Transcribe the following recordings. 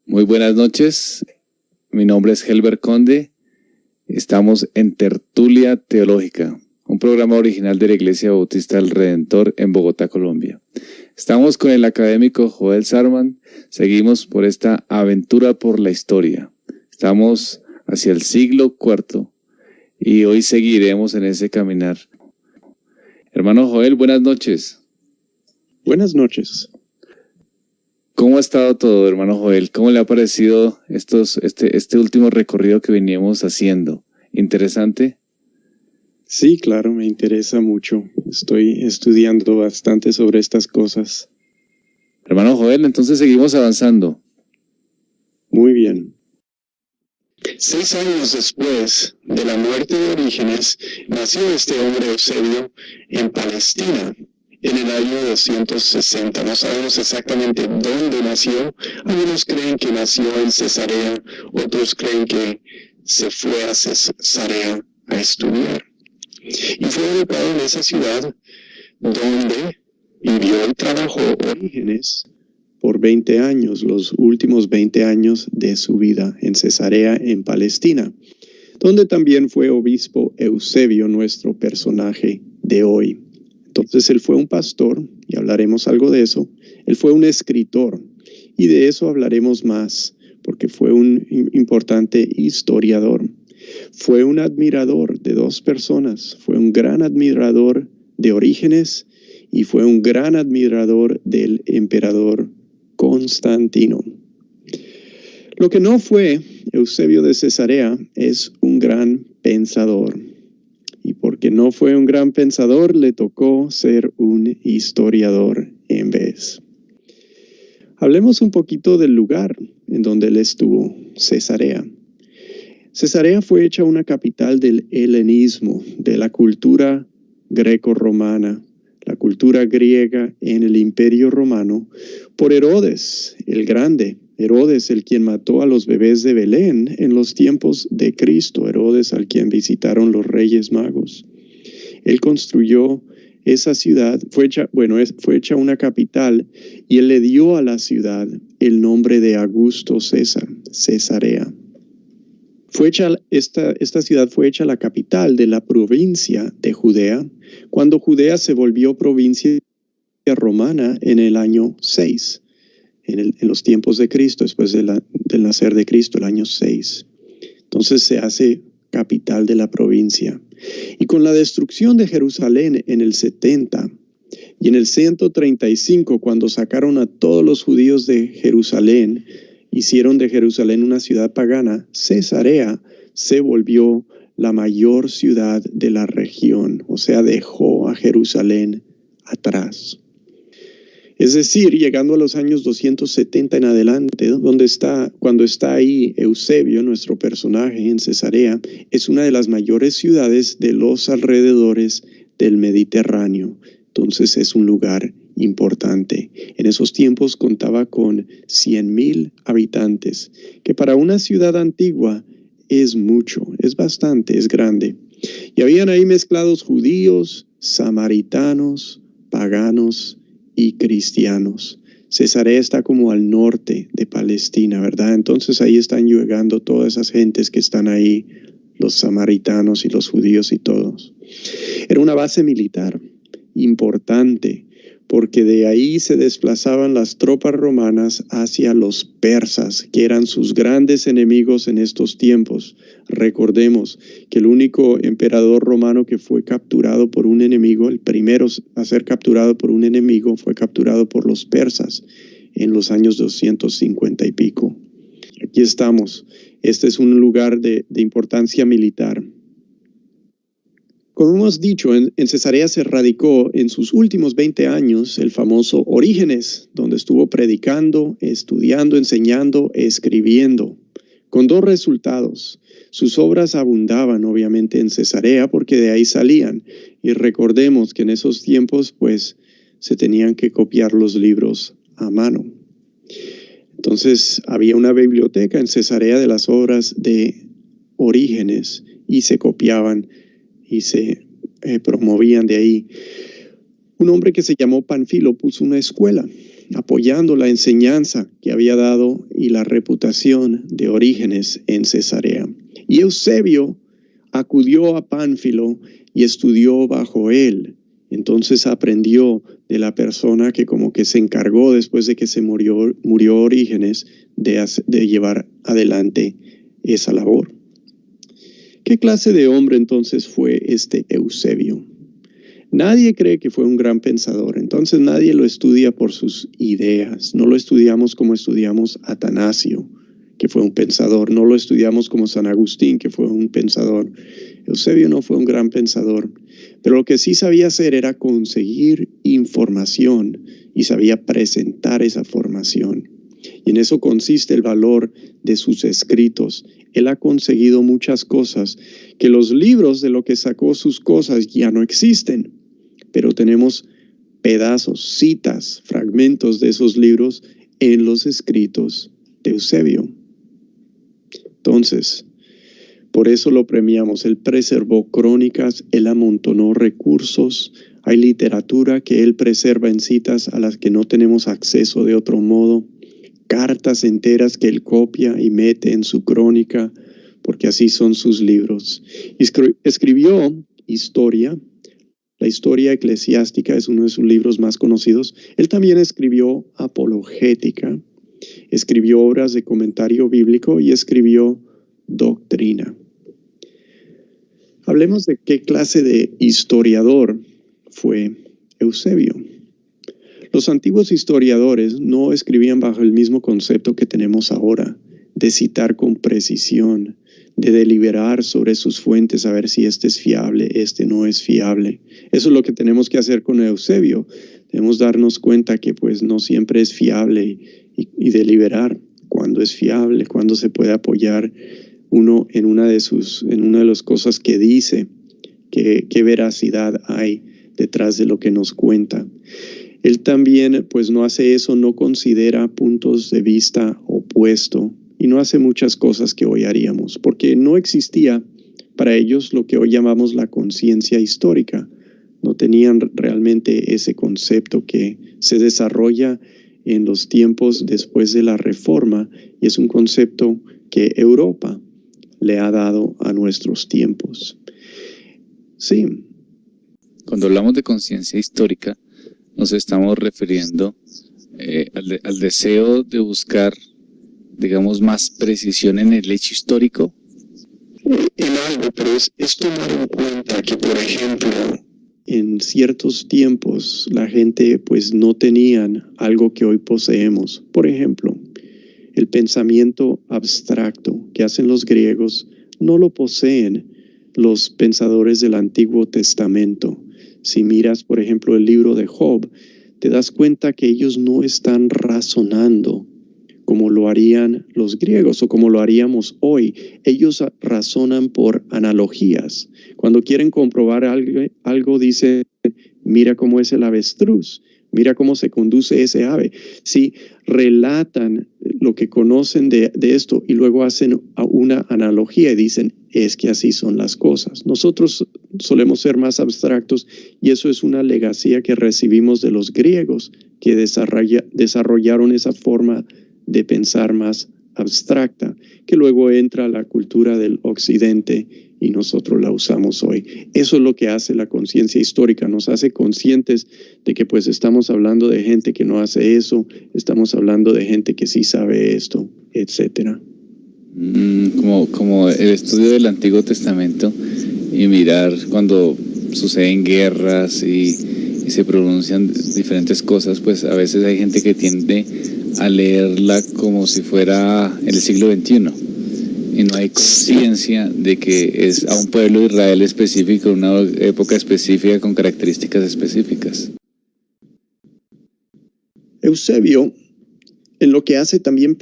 Muy buenas noches, mi nombre es Helber Conde, estamos en Tertulia Teológica, un programa original de la Iglesia Bautista del Redentor en Bogotá, Colombia. Estamos con el académico Joel Sarman, seguimos por esta aventura por la historia. Estamos hacia el siglo IV y hoy seguiremos en ese caminar. Hermano Joel, buenas noches. Buenas noches. ¿Cómo ha estado todo, hermano Joel? ¿Cómo le ha parecido este último recorrido que veníamos haciendo? ¿Interesante? Sí, claro, me interesa mucho. Estoy estudiando bastante sobre estas cosas. Hermano Joel, entonces seguimos avanzando. Muy bien. 6 años después de la muerte de Orígenes, nació este hombre Eusebio en Palestina. En el año 260, no sabemos exactamente dónde nació. Algunos creen que nació en Cesarea, otros creen que se fue a Cesarea a estudiar. Y fue educado en esa ciudad donde vivió y trabajó Orígenes por 20 años, los últimos 20 años de su vida en Cesarea, en Palestina, donde también fue obispo Eusebio, nuestro personaje de hoy. Entonces él fue un pastor, y hablaremos algo de eso. Él fue un escritor, y de eso hablaremos más, porque fue un importante historiador. Fue un admirador de dos personas. Fue un gran admirador de Orígenes, y fue un gran admirador del emperador Constantino. Lo que no fue Eusebio de Cesarea es un gran pensador. Y porque no fue un gran pensador, le tocó ser un historiador en vez. Hablemos un poquito del lugar en donde él estuvo, Cesarea. Cesarea fue hecha una capital del helenismo, de la cultura greco-romana, la cultura griega en el Imperio Romano, por Herodes el Grande. Herodes, el quien mató a los bebés de Belén en los tiempos de Cristo. Herodes, al quien visitaron los Reyes Magos. Él construyó esa ciudad, fue hecha una capital, y él le dio a la ciudad el nombre de Augusto César, Cesarea. Esta ciudad fue hecha la capital de la provincia de Judea, cuando Judea se volvió provincia romana en el año 6. En los tiempos de Cristo, después del nacer de Cristo, el año 6. Entonces se hace capital de la provincia. Y con la destrucción de Jerusalén en el 70 y en el 135, cuando sacaron a todos los judíos de Jerusalén, hicieron de Jerusalén una ciudad pagana, Cesarea se volvió la mayor ciudad de la región, o sea, dejó a Jerusalén atrás. Es decir, llegando a los años 270 en adelante, cuando está ahí Eusebio, nuestro personaje en Cesarea, es una de las mayores ciudades de los alrededores del Mediterráneo. Entonces es un lugar importante. En esos tiempos contaba con 100,000 habitantes, que para una ciudad antigua es mucho, es bastante, es grande. Y habían ahí mezclados judíos, samaritanos, paganos y cristianos. Cesarea está como al norte de Palestina, ¿verdad? Entonces ahí están llegando todas esas gentes que están ahí, los samaritanos y los judíos y todos. Era una base militar importante, porque de ahí se desplazaban las tropas romanas hacia los persas, que eran sus grandes enemigos en estos tiempos. Recordemos que el único emperador romano que fue capturado por un enemigo, el primero a ser capturado por un enemigo, fue capturado por los persas en los años 250 y pico. Aquí estamos. Este es un lugar de importancia militar. Como hemos dicho, en Cesarea se radicó en sus últimos 20 años el famoso Orígenes, donde estuvo predicando, estudiando, enseñando, escribiendo, con dos resultados. Sus obras abundaban obviamente en Cesarea porque de ahí salían. Y recordemos que en esos tiempos pues se tenían que copiar los libros a mano. Entonces había una biblioteca en Cesarea de las obras de Orígenes y se copiaban y se promovían de ahí. Un hombre que se llamó Panfilo puso una escuela apoyando la enseñanza que había dado y la reputación de Orígenes en Cesarea. Y Eusebio acudió a Pánfilo y estudió bajo él. Entonces aprendió de la persona que como que se encargó después de que se murió Orígenes de llevar adelante esa labor. ¿Qué clase de hombre entonces fue este Eusebio? Nadie cree que fue un gran pensador, entonces nadie lo estudia por sus ideas. No lo estudiamos como estudiamos a Atanasio, que fue un pensador. No lo estudiamos como San Agustín, que fue un pensador. Eusebio no fue un gran pensador, pero lo que sí sabía hacer era conseguir información y sabía presentar esa formación. Y en eso consiste el valor de sus escritos. Él ha conseguido muchas cosas que los libros de lo que sacó sus cosas ya no existen, pero tenemos pedazos, citas, fragmentos de esos libros en los escritos de Eusebio. Entonces, por eso lo premiamos. Él preservó crónicas, él amontonó recursos. Hay literatura que él preserva en citas a las que no tenemos acceso de otro modo. Cartas enteras que él copia y mete en su crónica, porque así son sus libros. Escribió historia. La historia eclesiástica es uno de sus libros más conocidos. Él también escribió apologética, escribió obras de comentario bíblico y escribió doctrina. Hablemos de qué clase de historiador fue Eusebio. Los antiguos historiadores no escribían bajo el mismo concepto que tenemos ahora, de citar con precisión, de deliberar sobre sus fuentes, a ver si este es fiable, este no es fiable. Eso es lo que tenemos que hacer con Eusebio. Debemos darnos cuenta que pues no siempre es fiable y deliberar cuándo es fiable, cuándo se puede apoyar uno en una de las cosas que dice, qué veracidad hay detrás de lo que nos cuenta. Él también pues no hace eso, no considera puntos de vista opuestos y no hace muchas cosas que hoy haríamos, porque no existía para ellos lo que hoy llamamos la conciencia histórica. No tenían realmente ese concepto que se desarrolla en los tiempos después de la Reforma y es un concepto que Europa le ha dado a nuestros tiempos. Sí. Cuando hablamos de conciencia histórica, nos estamos refiriendo al deseo de buscar, digamos, más precisión en el hecho histórico. En algo, pero es tomar en cuenta que, por ejemplo, en ciertos tiempos la gente pues no tenían algo que hoy poseemos. Por ejemplo, el pensamiento abstracto que hacen los griegos no lo poseen los pensadores del Antiguo Testamento. Si miras, por ejemplo, el libro de Job, te das cuenta que ellos no están razonando como lo harían los griegos o como lo haríamos hoy. Ellos razonan por analogías. Cuando quieren comprobar algo dicen, mira cómo es el avestruz, mira cómo se conduce ese ave. Sí, relatan lo que conocen de esto y luego hacen una analogía y dicen, es que así son las cosas. Nosotros solemos ser más abstractos y eso es una legacía que recibimos de los griegos que desarrollaron esa forma de pensar más abstracta, que luego entra a la cultura del occidente y nosotros la usamos hoy. Eso es lo que hace la conciencia histórica, nos hace conscientes de que pues estamos hablando de gente que no hace eso, estamos hablando de gente que sí sabe esto, etcétera. Como el estudio del Antiguo Testamento y mirar cuando suceden guerras y se pronuncian diferentes cosas, pues a veces hay gente que tiende a leerla como si fuera el siglo XXI y no hay conciencia de que es a un pueblo de Israel específico, una época específica con características específicas. Eusebio en lo que hace también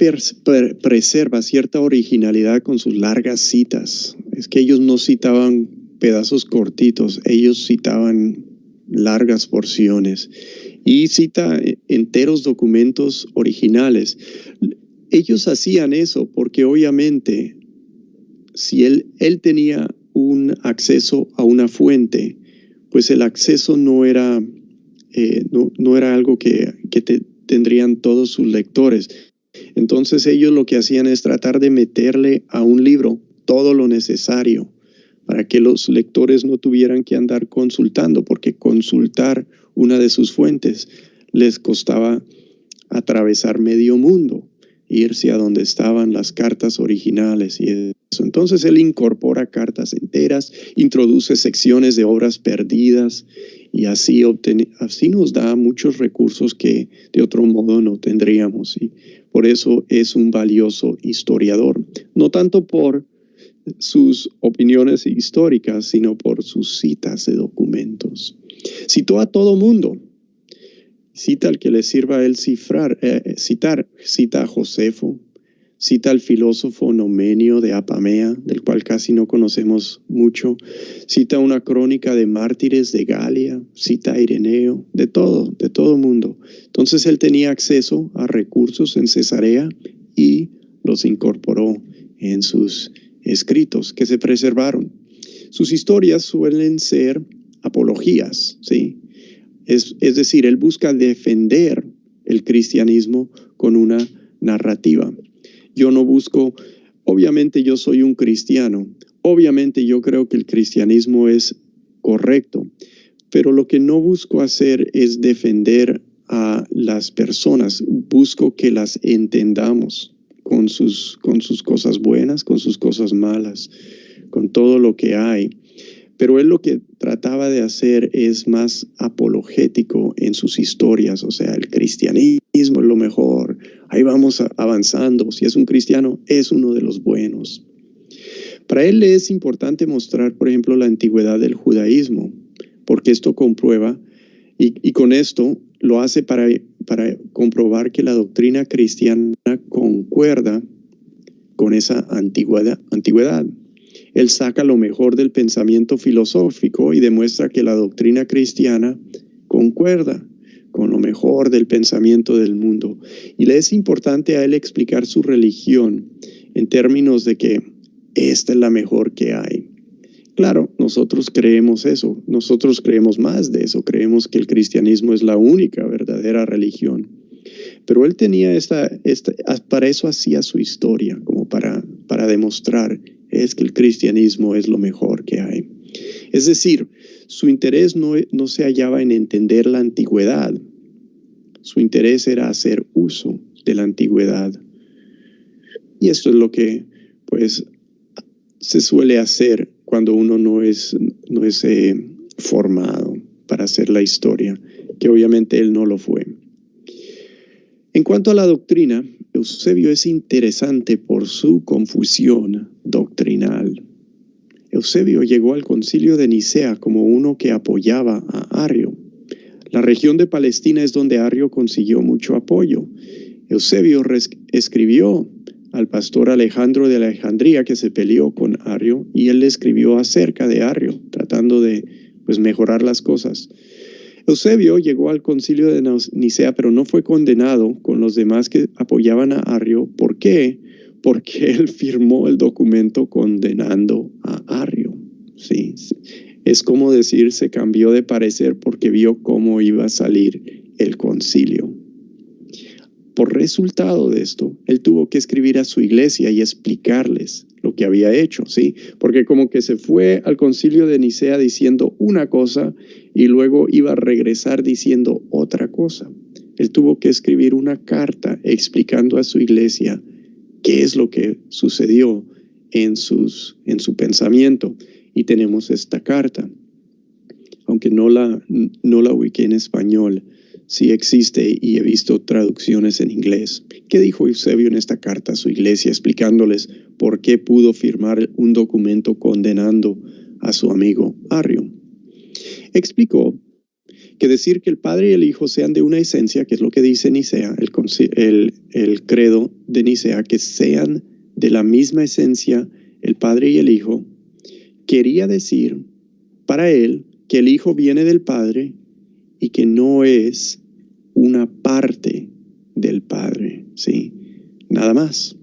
preserva cierta originalidad con sus largas citas. Es que ellos no citaban pedazos cortitos, ellos citaban largas porciones y cita enteros documentos originales. Ellos hacían eso porque obviamente si él tenía un acceso a una fuente, pues el acceso no era algo que tendrían todos sus lectores. Entonces ellos lo que hacían es tratar de meterle a un libro todo lo necesario para que los lectores no tuvieran que andar consultando, porque consultar una de sus fuentes les costaba atravesar medio mundo, irse a donde estaban las cartas originales y eso. Entonces él incorpora cartas enteras, introduce secciones de obras perdidas y así nos da muchos recursos que de otro modo no tendríamos. Y por eso es un valioso historiador, no tanto por sus opiniones históricas, sino por sus citas de documentos. Citó a todo mundo. Cita al que le sirva a él citar. Cita a Josefo, cita al filósofo Nomenio de Apamea, del cual casi no conocemos mucho, cita una crónica de mártires de Galia, cita a Ireneo, de todo mundo. Entonces él tenía acceso a recursos en Cesarea y los incorporó en sus escritos que se preservaron. Sus historias suelen ser apologías, ¿sí? Es decir, él busca defender el cristianismo con una narrativa. Yo no busco, obviamente yo soy un cristiano, obviamente yo creo que el cristianismo es correcto, pero lo que no busco hacer es defender a las personas, busco que las entendamos con sus cosas buenas, con sus cosas malas, con todo lo que hay. Pero él lo que trataba de hacer es más apologético en sus historias, o sea, el cristianismo es lo mejor, ahí vamos avanzando, si es un cristiano, es uno de los buenos. Para él es importante mostrar, por ejemplo, la antigüedad del judaísmo, porque esto comprueba, y con esto lo hace para comprobar que la doctrina cristiana concuerda con esa antigüedad. Él saca lo mejor del pensamiento filosófico y demuestra que la doctrina cristiana concuerda con lo mejor del pensamiento del mundo. Y le es importante a él explicar su religión en términos de que esta es la mejor que hay. Claro, nosotros creemos eso, nosotros creemos más de eso, creemos que el cristianismo es la única verdadera religión. Pero él tenía para eso hacía su historia, como para demostrar es que el cristianismo es lo mejor que hay. Es decir, su interés no se hallaba en entender la antigüedad. Su interés era hacer uso de la antigüedad. Y esto es lo que, pues, se suele hacer cuando uno no es formado para hacer la historia, que obviamente él no lo fue. En cuanto a la doctrina, Eusebio es interesante por su confusión doctrinal. Eusebio llegó al concilio de Nicea como uno que apoyaba a Arrio. La región de Palestina es donde Arrio consiguió mucho apoyo. Eusebio escribió al pastor Alejandro de Alejandría, que se peleó con Arrio, y él le escribió acerca de Arrio, tratando de mejorar las cosas. Eusebio llegó al concilio de Nicea, pero no fue condenado con los demás que apoyaban a Arrio. ¿Por qué? Porque él firmó el documento condenando a Arrio. Sí. Es como decir, se cambió de parecer porque vio cómo iba a salir el concilio. Por resultado de esto, él tuvo que escribir a su iglesia y explicarles lo que había hecho, ¿sí? Porque como que se fue al concilio de Nicea diciendo una cosa y luego iba a regresar diciendo otra cosa. Él tuvo que escribir una carta explicando a su iglesia qué es lo que sucedió en su pensamiento. Y tenemos esta carta. Aunque no la ubiqué en español, sí existe y he visto traducciones en inglés. ¿Qué dijo Eusebio en esta carta a su iglesia explicándoles por qué pudo firmar un documento condenando a su amigo Arrio? Explicó que decir que el Padre y el Hijo sean de una esencia, que es lo que dice Nicea, el credo de Nicea, que sean de la misma esencia el Padre y el Hijo, quería decir para él que el Hijo viene del Padre y que no es una parte del Padre, ¿sí? Nada más.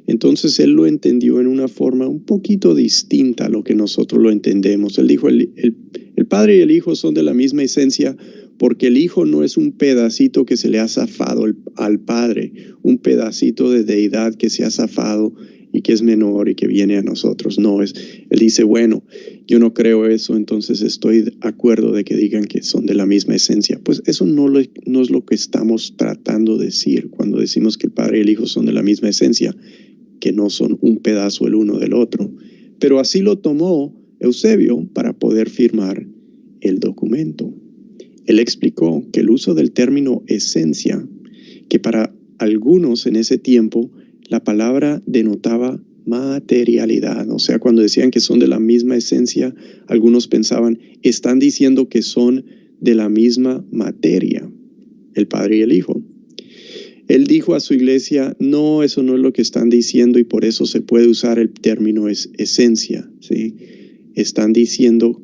Entonces él lo entendió en una forma un poquito distinta a lo que nosotros lo entendemos. Él dijo, el Padre y el Hijo son de la misma esencia porque el Hijo no es un pedacito que se le ha zafado al Padre, un pedacito de deidad que se ha zafado y que es menor y que viene a nosotros. No, él dice, bueno, yo no creo eso, entonces estoy de acuerdo de que digan que son de la misma esencia. Pues eso no es lo que estamos tratando de decir cuando decimos que el Padre y el Hijo son de la misma esencia, que no son un pedazo el uno del otro. Pero así lo tomó Eusebio para poder firmar el documento. Él explicó que el uso del término esencia, que para algunos en ese tiempo la palabra denotaba materialidad, o sea, cuando decían que son de la misma esencia, algunos pensaban, están diciendo que son de la misma materia, el Padre y el Hijo. Él dijo a su iglesia, no, eso no es lo que están diciendo y por eso se puede usar el término esencia, ¿sí? Están diciendo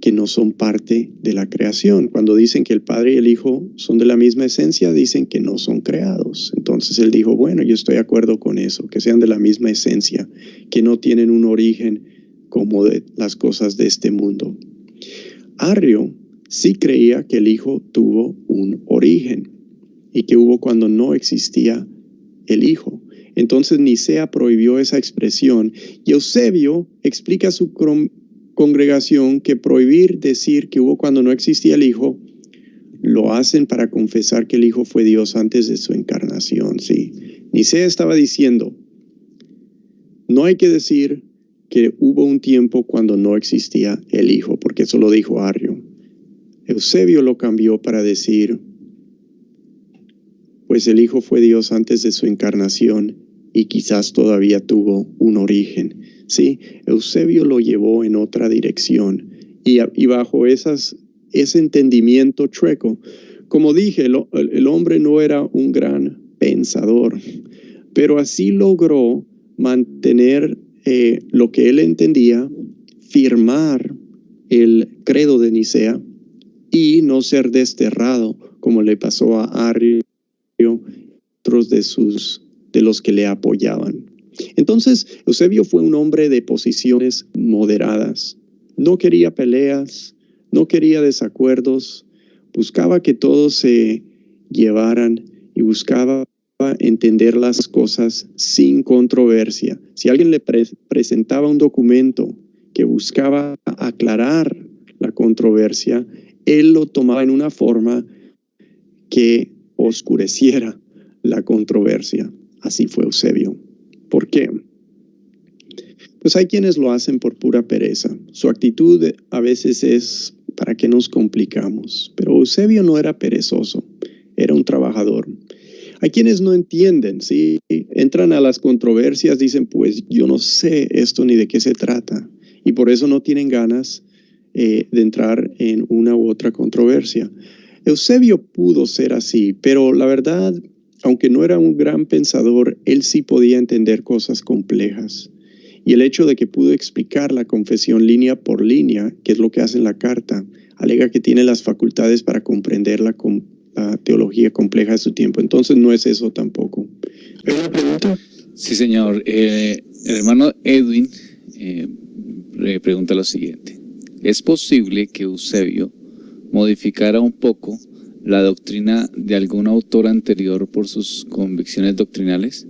que no son parte de la creación. Cuando dicen que el Padre y el Hijo son de la misma esencia, dicen que no son creados. Entonces él dijo, bueno, yo estoy de acuerdo con eso, que sean de la misma esencia, que no tienen un origen como de las cosas de este mundo. Arrio sí creía que el Hijo tuvo un origen y que hubo cuando no existía el Hijo. Entonces Nicea prohibió esa expresión y Eusebio explica a su congregación que prohibir decir que hubo cuando no existía el Hijo, lo hacen para confesar que el Hijo fue Dios antes de su encarnación. Sí. Nicea estaba diciendo, no hay que decir que hubo un tiempo cuando no existía el Hijo, porque eso lo dijo Arrio. Eusebio lo cambió para decir, pues el Hijo fue Dios antes de su encarnación y quizás todavía tuvo un origen. Sí, Eusebio lo llevó en otra dirección y bajo ese entendimiento chueco, como dije, el hombre no era un gran pensador, pero así logró mantener lo que él entendía, firmar el credo de Nicea y no ser desterrado como le pasó a Arrio y otros de los que le apoyaban. Entonces, Eusebio fue un hombre de posiciones moderadas. No quería peleas, no quería desacuerdos, buscaba que todos se llevaran y buscaba entender las cosas sin controversia. Si alguien le presentaba un documento que buscaba aclarar la controversia, él lo tomaba en una forma que oscureciera la controversia. Así fue Eusebio. ¿Por qué? Pues hay quienes lo hacen por pura pereza. Su actitud a veces es para que nos complicamos. Pero Eusebio no era perezoso, era un trabajador. Hay quienes no entienden, ¿sí? Entran a las controversias, dicen, pues yo no sé esto ni de qué se trata. Y por eso no tienen ganas de entrar en una u otra controversia. Eusebio pudo ser así, pero la verdad, aunque no era un gran pensador, él sí podía entender cosas complejas. Y el hecho de que pudo explicar la confesión línea por línea, que es lo que hace en la carta, alega que tiene las facultades para comprender la teología compleja de su tiempo. Entonces no es eso tampoco. ¿Hay una pregunta? Sí, señor. El hermano Edwin pregunta lo siguiente. ¿Es posible que Eusebio modificara un poco la doctrina de algún autor anterior por sus convicciones doctrinales,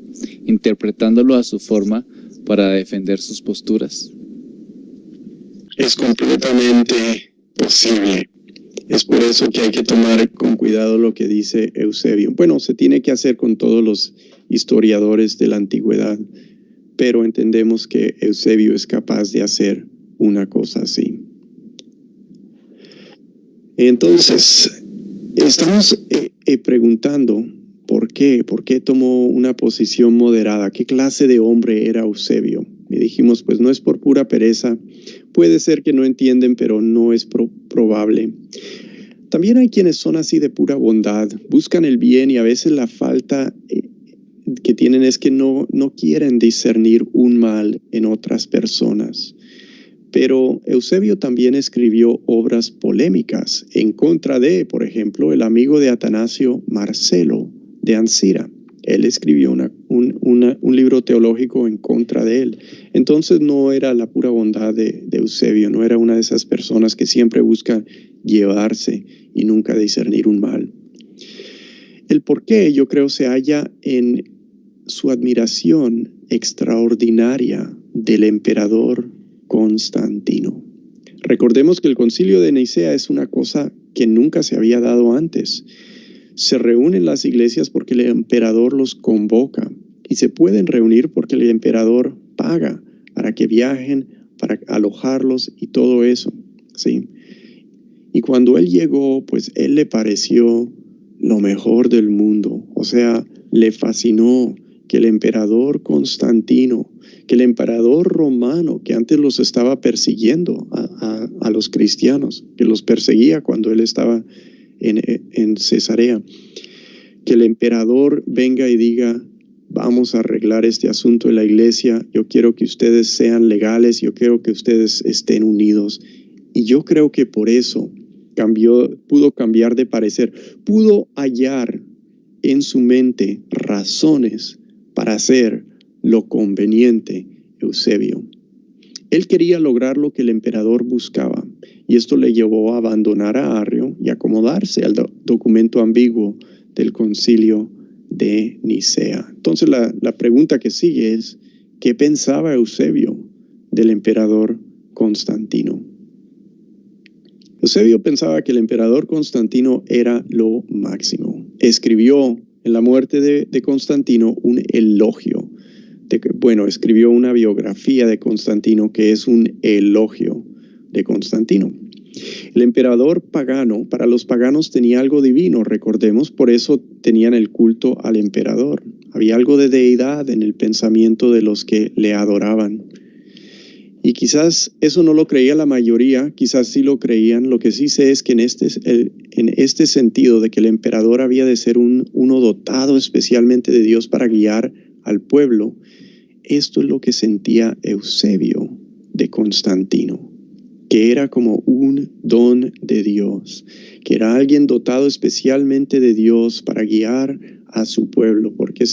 interpretándolo a su forma para defender sus posturas? Es completamente posible. Es por eso que hay que tomar con cuidado lo que dice Eusebio. Bueno, se tiene que hacer con todos los historiadores de la antigüedad, pero entendemos que Eusebio es capaz de hacer una cosa así. Entonces, estamos preguntando ¿por qué? ¿Por qué tomó una posición moderada? ¿Qué clase de hombre era Eusebio? Y dijimos, pues no es por pura pereza. Puede ser que no entienden, pero no es probable. También hay quienes son así de pura bondad. Buscan el bien y a veces la falta que tienen es que no quieren discernir un mal en otras personas. Pero Eusebio también escribió obras polémicas en contra de, por ejemplo, el amigo de Atanasio, Marcelo de Ancira. Él escribió un libro teológico en contra de él. Entonces no era la pura bondad de Eusebio, no era una de esas personas que siempre buscan llevarse y nunca discernir un mal. El por qué, yo creo, se halla en su admiración extraordinaria del emperador Constantino. Recordemos que el Concilio de Nicea es una cosa que nunca se había dado antes. Se reúnen las iglesias porque el emperador los convoca y se pueden reunir porque el emperador paga para que viajen, para alojarlos y todo eso, ¿sí? Y cuando él llegó, pues él le pareció lo mejor del mundo. O sea, le fascinó que el emperador Constantino, que el emperador romano, que antes los estaba persiguiendo a los cristianos, que los perseguía cuando él estaba en Cesarea, que el emperador venga y diga: vamos a arreglar este asunto de la iglesia, yo quiero que ustedes sean legales, yo quiero que ustedes estén unidos. Y yo creo que por eso pudo cambiar de parecer, pudo hallar en su mente razones para hacer lo conveniente Eusebio. Él quería lograr lo que el emperador buscaba, y esto le llevó a abandonar a Arrio y acomodarse al documento ambiguo del Concilio de Nicea. Entonces la pregunta que sigue es: ¿qué pensaba Eusebio del emperador Constantino? Eusebio pensaba que el emperador Constantino era lo máximo. Escribió en la muerte de Constantino un elogio. Escribió una biografía de Constantino que es un elogio de Constantino. El emperador pagano, para los paganos tenía algo divino, recordemos, por eso tenían el culto al emperador. Había algo de deidad en el pensamiento de los que le adoraban. Y quizás eso no lo creía la mayoría, quizás sí lo creían. Lo que sí sé es que en este sentido de que el emperador había de ser uno dotado especialmente de Dios para guiar al pueblo, esto es lo que sentía Eusebio de Constantino, que era como un don de Dios, que era alguien dotado especialmente de Dios para guiar a su pueblo, porque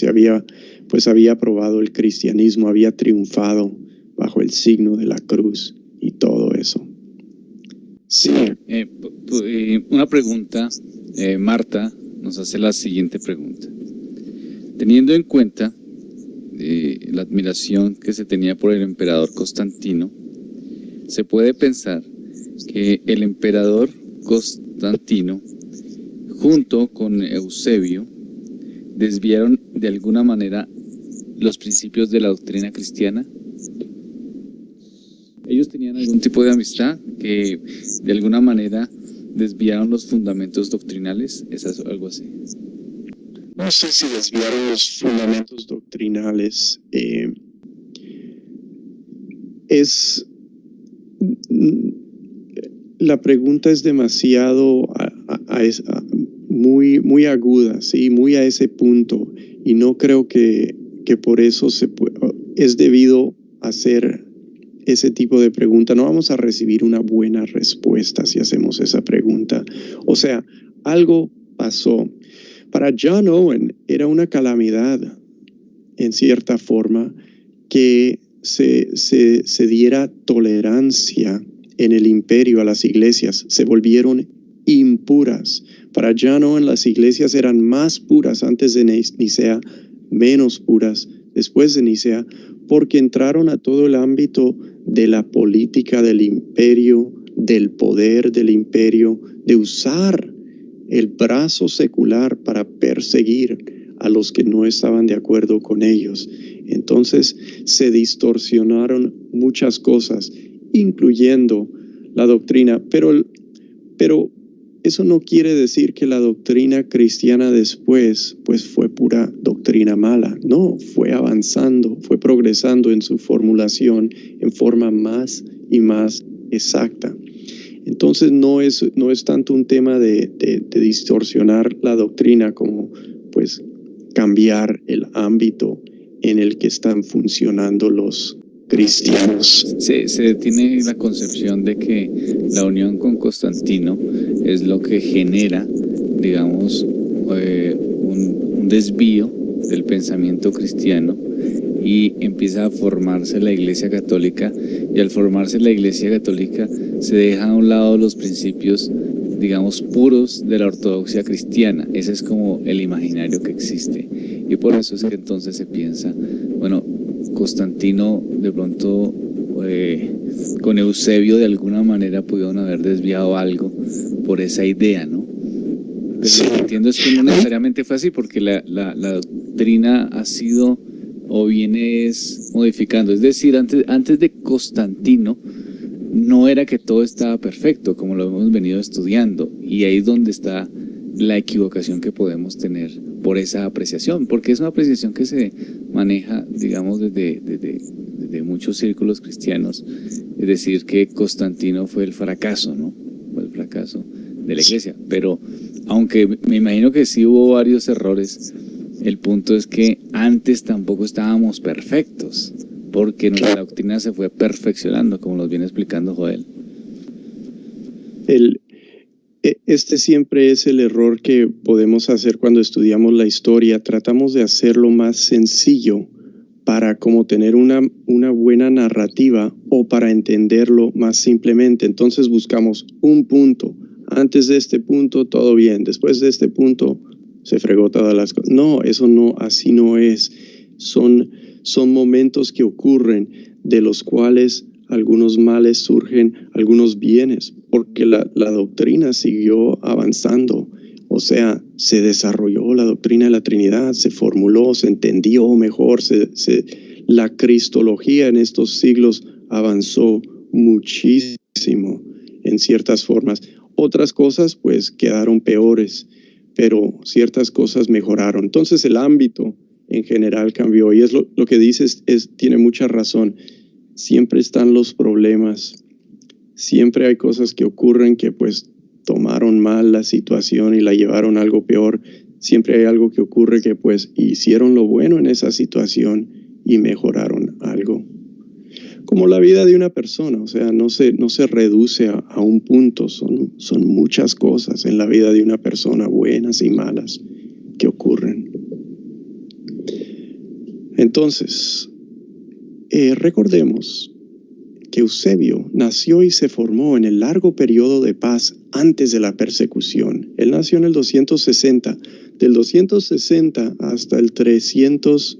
había aprobado el cristianismo, había triunfado bajo el signo de la cruz y todo eso. Sí. Una pregunta, Marta nos hace la siguiente pregunta. Teniendo en cuenta la admiración que se tenía por el emperador Constantino, se puede pensar que el emperador Constantino, junto con Eusebio, desviaron de alguna manera los principios de la doctrina cristiana. Ellos tenían algún tipo de amistad que de alguna manera desviaron los fundamentos doctrinales. ¿Es algo así? No sé si desviaron los fundamentos doctrinales. La pregunta es demasiado muy aguda, ¿sí? Muy a ese punto, y no creo que por eso es debido hacer ese tipo de pregunta. No vamos a recibir una buena respuesta si hacemos esa pregunta. O sea, algo pasó. Para John Owen era una calamidad, en cierta forma, que se diera tolerancia en el imperio a las iglesias. Se volvieron impuras. Para John Owen las iglesias eran más puras antes de Nicea, menos puras después de Nicea, porque entraron a todo el ámbito de la política del imperio, del poder del imperio, de usar el brazo secular para perseguir a los que no estaban de acuerdo con ellos. Entonces se distorsionaron muchas cosas, incluyendo la doctrina, pero eso no quiere decir que la doctrina cristiana después pues fue pura doctrina mala. No, fue avanzando, fue progresando en su formulación en forma más y más exacta. Entonces no es tanto un tema de distorsionar la doctrina como pues cambiar el ámbito en el que están funcionando los cristianos. Se tiene la concepción de que la unión con Constantino es lo que genera, digamos, un desvío del pensamiento cristiano, y empieza a formarse la Iglesia Católica, y al formarse la Iglesia Católica se deja a un lado los principios digamos, puros de la ortodoxia cristiana. Ese es como el imaginario que existe. Y por eso es que entonces se piensa, bueno, Constantino de pronto con Eusebio de alguna manera pudieron haber desviado algo por esa idea, ¿no? Pero lo que entiendo es que no necesariamente fue así, porque la doctrina ha sido o viene modificando. Es decir, antes de Constantino no era que todo estaba perfecto, como lo hemos venido estudiando, y ahí es donde está la equivocación que podemos tener por esa apreciación, porque es una apreciación que se maneja, digamos, desde muchos círculos cristianos, es decir, que Constantino fue el fracaso, ¿no? Fue el fracaso de la iglesia, pero aunque me imagino que sí hubo varios errores, el punto es que antes tampoco estábamos perfectos, porque nuestra doctrina se fue perfeccionando, como nos viene explicando Joel. Este siempre es el error que podemos hacer cuando estudiamos la historia. Tratamos de hacerlo más sencillo para como tener una buena narrativa o para entenderlo más simplemente. Entonces buscamos un punto. Antes de este punto, todo bien. Después de este punto, se fregó todas las cosas. No, eso no, así no es. Son momentos que ocurren de los cuales algunos males surgen, algunos bienes, porque la doctrina siguió avanzando. O sea, se desarrolló la doctrina de la Trinidad, se formuló, se entendió mejor, la cristología en estos siglos avanzó muchísimo en ciertas formas. Otras cosas pues quedaron peores, pero ciertas cosas mejoraron. Entonces el ámbito en general cambió, y es lo que dices, tiene mucha razón. Siempre están los problemas, siempre hay cosas que ocurren que pues tomaron mal la situación y la llevaron a algo peor. Siempre hay algo que ocurre que pues hicieron lo bueno en esa situación y mejoraron algo. Como la vida de una persona, o sea, no se reduce a un punto, son muchas cosas en la vida de una persona, buenas y malas, que ocurren. Entonces, recordemos que Eusebio nació y se formó en el largo periodo de paz antes de la persecución. Él nació en el 260. Del 260 hasta el 300,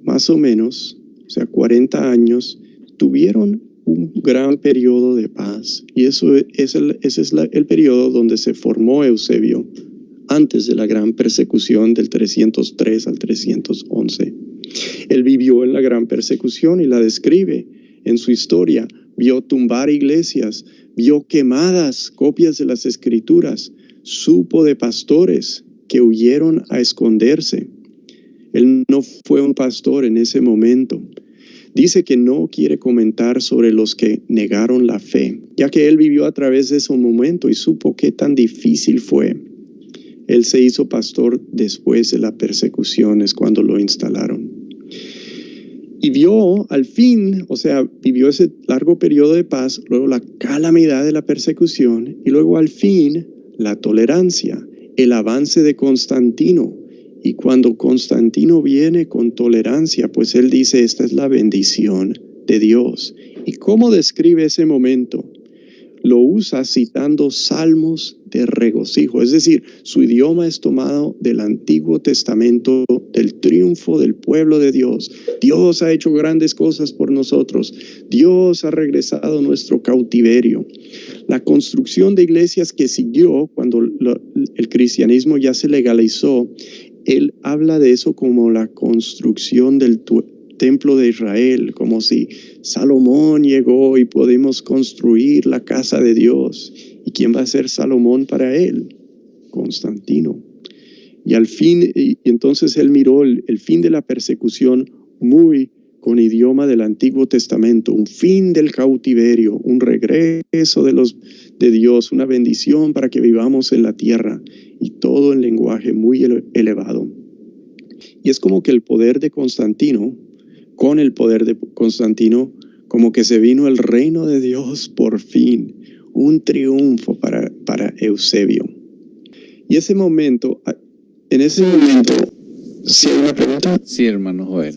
más o menos, o sea, 40 años, tuvieron un gran periodo de paz. Y ese es el periodo donde se formó Eusebio, antes de la gran persecución del 303 al 311. Él vivió en la gran persecución y la describe en su historia. Vio tumbar iglesias, vio quemadas copias de las escrituras, supo de pastores que huyeron a esconderse. Él no fue un pastor en ese momento. Dice que no quiere comentar sobre los que negaron la fe, ya que él vivió a través de ese momento y supo qué tan difícil fue. Él se hizo pastor después de la persecución, es cuando lo instalaron. Y vio al fin, o sea, vivió ese largo periodo de paz, luego la calamidad de la persecución y luego al fin la tolerancia, el avance de Constantino. Y cuando Constantino viene con tolerancia, pues él dice, esta es la bendición de Dios. ¿Y cómo describe ese momento? Lo usa citando salmos de regocijo, es decir, su idioma es tomado del Antiguo Testamento, del triunfo del pueblo de Dios. Dios ha hecho grandes cosas por nosotros. Dios ha regresado nuestro cautiverio. La construcción de iglesias que siguió cuando el cristianismo ya se legalizó, él habla de eso como la construcción del templo de Israel, como si Salomón llegó y podemos construir la casa de Dios. ¿Y quién va a ser Salomón para él? Constantino. Y al fin, y entonces él miró el fin de la persecución muy con idioma del Antiguo Testamento, un fin del cautiverio, un regreso de Dios, una bendición para que vivamos en la tierra, y todo en lenguaje muy elevado. Y es como que el poder de Constantino, con el poder de Constantino, como que se vino el reino de Dios por fin, un triunfo para Eusebio. Y ese momento, ¿sí hay una pregunta? Sí, hermano Joel.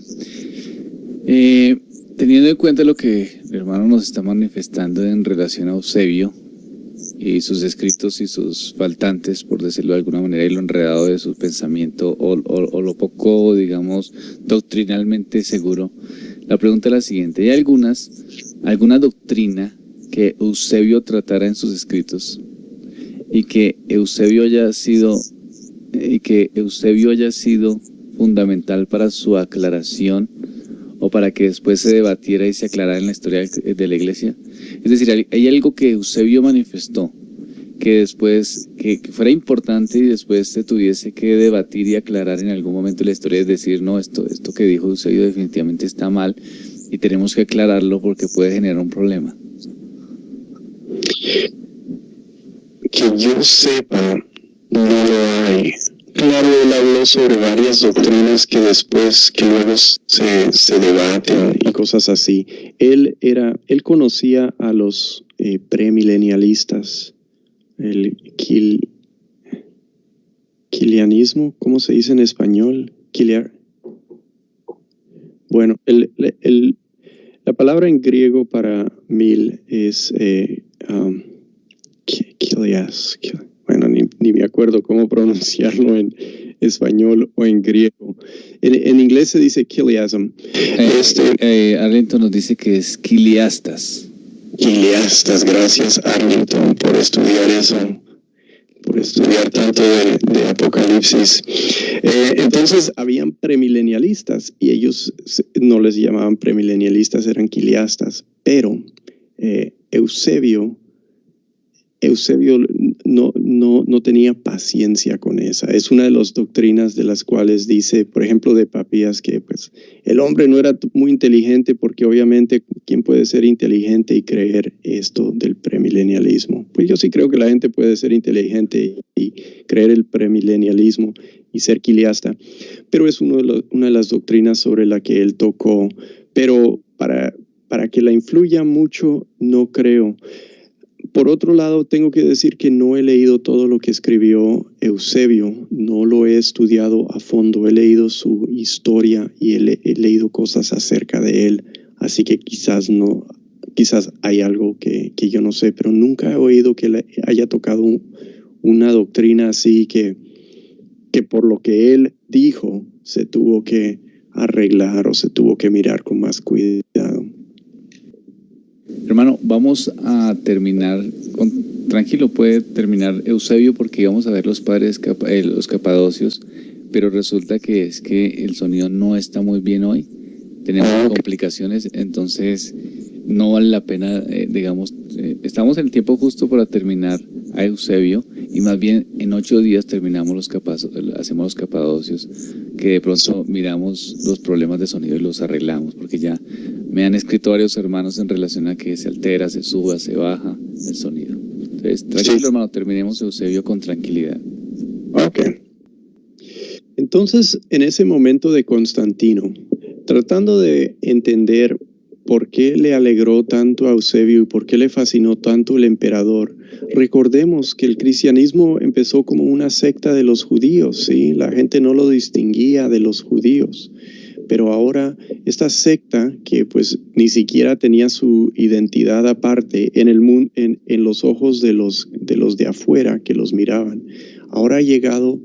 Teniendo en cuenta lo que el hermano nos está manifestando en relación a Eusebio y sus escritos y sus faltantes, por decirlo de alguna manera, y lo enredado de su pensamiento o lo poco, digamos, doctrinalmente seguro. La pregunta es la siguiente: ¿hay alguna doctrina que Eusebio tratara en sus escritos y que Eusebio haya sido fundamental para su aclaración o para que después se debatiera y se aclarara en la historia de la iglesia? Es decir, ¿hay algo que Eusebio manifestó que después, que fuera importante y después se tuviese que debatir y aclarar en algún momento de la historia? Es decir, no, esto que dijo Eusebio definitivamente está mal y tenemos que aclararlo porque puede generar un problema. Que yo sepa, no lo hay. Claro, él habló sobre varias doctrinas que luego se debaten y cosas así. Él conocía a los premilenialistas, el kilianismo, ¿cómo se dice en español? Bueno, la palabra en griego para mil es kilias. Bueno, ni me acuerdo cómo pronunciarlo en español o en griego. En inglés se dice kiliasm. Arlington nos dice que es kiliastas. Kiliastas, gracias Arlington por estudiar eso, por estudiar tanto de Apocalipsis. Entonces habían premilenialistas y ellos no les llamaban premilenialistas, eran kiliastas, pero Eusebio no tenía paciencia con esa. Es una de las doctrinas de las cuales dice, por ejemplo, de Papías, que pues el hombre no era muy inteligente, porque obviamente, ¿quién puede ser inteligente y creer esto del premilenialismo? Pues yo sí creo que la gente puede ser inteligente y creer el premilenialismo y ser kiliasta, pero es una de las doctrinas sobre la que él tocó. Pero para que la influya mucho, no creo. Por otro lado, tengo que decir que no he leído todo lo que escribió Eusebio, no lo he estudiado a fondo, he leído su historia y he leído cosas acerca de él, así que quizás hay algo que yo no sé, pero nunca he oído que le haya tocado una doctrina así que por lo que él dijo se tuvo que arreglar o se tuvo que mirar con más cuidado. Hermano, vamos a terminar tranquilo, puede terminar Eusebio, porque íbamos a ver los padres, los capadocios, pero resulta que es que el sonido no está muy bien hoy, tenemos complicaciones, entonces no vale la pena, estamos en el tiempo justo para terminar a Eusebio, y más bien en 8 días terminamos hacemos los capadocios, que de pronto miramos los problemas de sonido y los arreglamos, porque ya me han escrito varios hermanos en relación a que se altera, se suba, se baja el sonido. Entonces, tranquilo, hermano, terminemos Eusebio con tranquilidad. Ok. Entonces, en ese momento de Constantino, tratando de entender por qué le alegró tanto a Eusebio y por qué le fascinó tanto el emperador, recordemos que el cristianismo empezó como una secta de los judíos, ¿sí? La gente no lo distinguía de los judíos. Pero ahora esta secta, que pues ni siquiera tenía su identidad aparte en el mundo, en los ojos de los de afuera que los miraban, ahora ha llegado,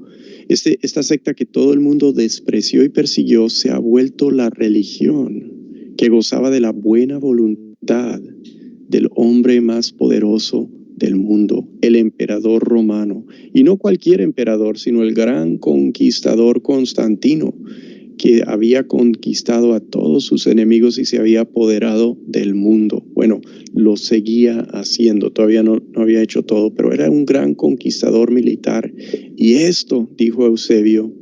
esta secta que todo el mundo despreció y persiguió, se ha vuelto la religión que gozaba de la buena voluntad del hombre más poderoso del mundo, el emperador romano. Y no cualquier emperador, sino el gran conquistador Constantino, que había conquistado a todos sus enemigos y se había apoderado del mundo. Bueno, lo seguía haciendo, todavía no había hecho todo, pero era un gran conquistador militar. Y esto, dijo Eusebio,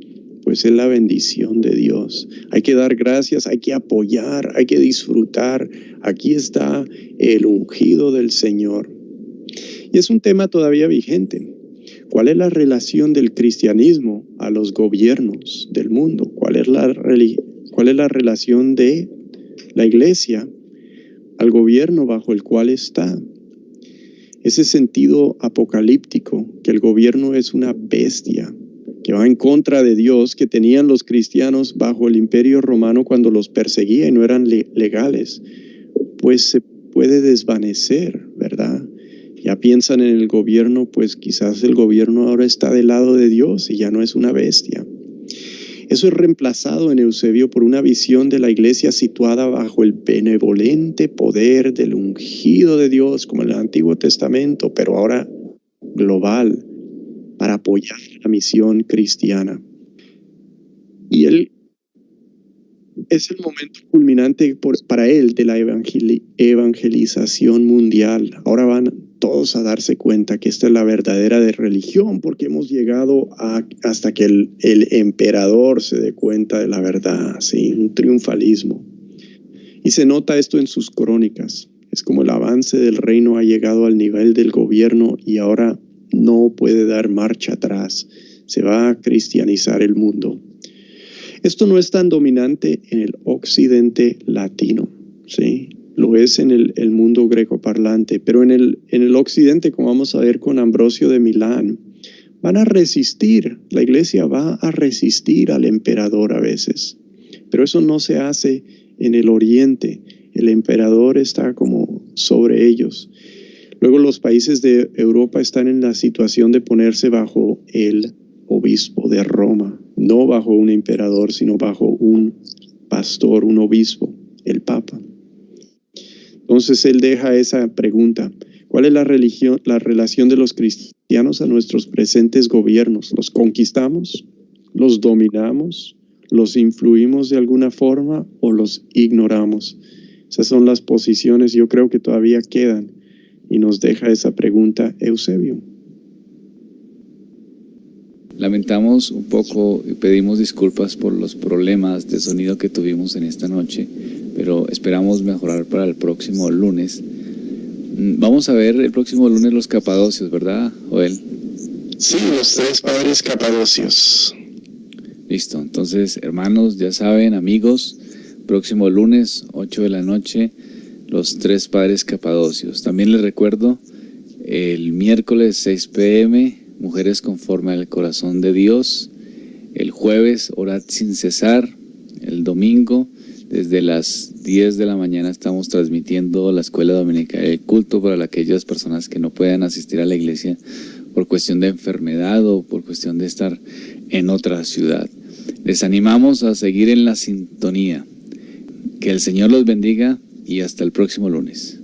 pues es la bendición de Dios. Hay que dar gracias, hay que apoyar, hay que disfrutar. Aquí está el ungido del Señor. Y es un tema todavía vigente. ¿Cuál es la relación del cristianismo a los gobiernos del mundo? ¿Cuál es la relación de la iglesia al gobierno bajo el cual está? Ese sentido apocalíptico, que el gobierno es una bestia que va en contra de Dios, que tenían los cristianos bajo el imperio romano cuando los perseguía y no eran legales, pues se puede desvanecer, ¿verdad? Ya piensan en el gobierno, pues quizás el gobierno ahora está del lado de Dios y ya no es una bestia. Eso es reemplazado en Eusebio por una visión de la iglesia situada bajo el benevolente poder del ungido de Dios, como en el Antiguo Testamento, pero ahora global, para apoyar la misión cristiana. Y él es el momento culminante para él de la evangelización mundial. Ahora van todos a darse cuenta que esta es la verdadera de religión, porque hemos llegado hasta que el emperador se dé cuenta de la verdad, ¿sí? Un triunfalismo. Y se nota esto en sus crónicas. Es como el avance del reino ha llegado al nivel del gobierno y ahora no puede dar marcha atrás. Se va a cristianizar el mundo. Esto no es tan dominante en el occidente latino, ¿sí? Lo es en el mundo grecoparlante, pero en el occidente, como vamos a ver con Ambrosio de Milán, van a resistir, la iglesia va a resistir al emperador a veces, pero eso no se hace en el oriente, el emperador está como sobre ellos. Luego los países de Europa están en la situación de ponerse bajo el obispo de Roma, no bajo un emperador, sino bajo un pastor, un obispo, el papa. Entonces él deja esa pregunta: ¿cuál es la relación de los cristianos a nuestros presentes gobiernos? ¿Los conquistamos? ¿Los dominamos? ¿Los influimos de alguna forma o los ignoramos? Esas son las posiciones, yo creo que todavía quedan, y nos deja esa pregunta Eusebio. Lamentamos un poco y pedimos disculpas por los problemas de sonido que tuvimos en esta noche, pero esperamos mejorar para el próximo lunes. Vamos a ver el próximo lunes los capadocios, ¿verdad, Joel? Sí, los 3 padres capadocios. Listo, entonces hermanos, ya saben, amigos, próximo lunes, 8 de la noche, los 3 padres capadocios. También les recuerdo, el miércoles 6 p.m., Mujeres conforme al corazón de Dios. El jueves, orad sin cesar. El domingo, desde las 10 de la mañana, estamos transmitiendo la escuela dominical, el culto para aquellas personas que no puedan asistir a la iglesia por cuestión de enfermedad o por cuestión de estar en otra ciudad. Les animamos a seguir en la sintonía. Que el Señor los bendiga y hasta el próximo lunes.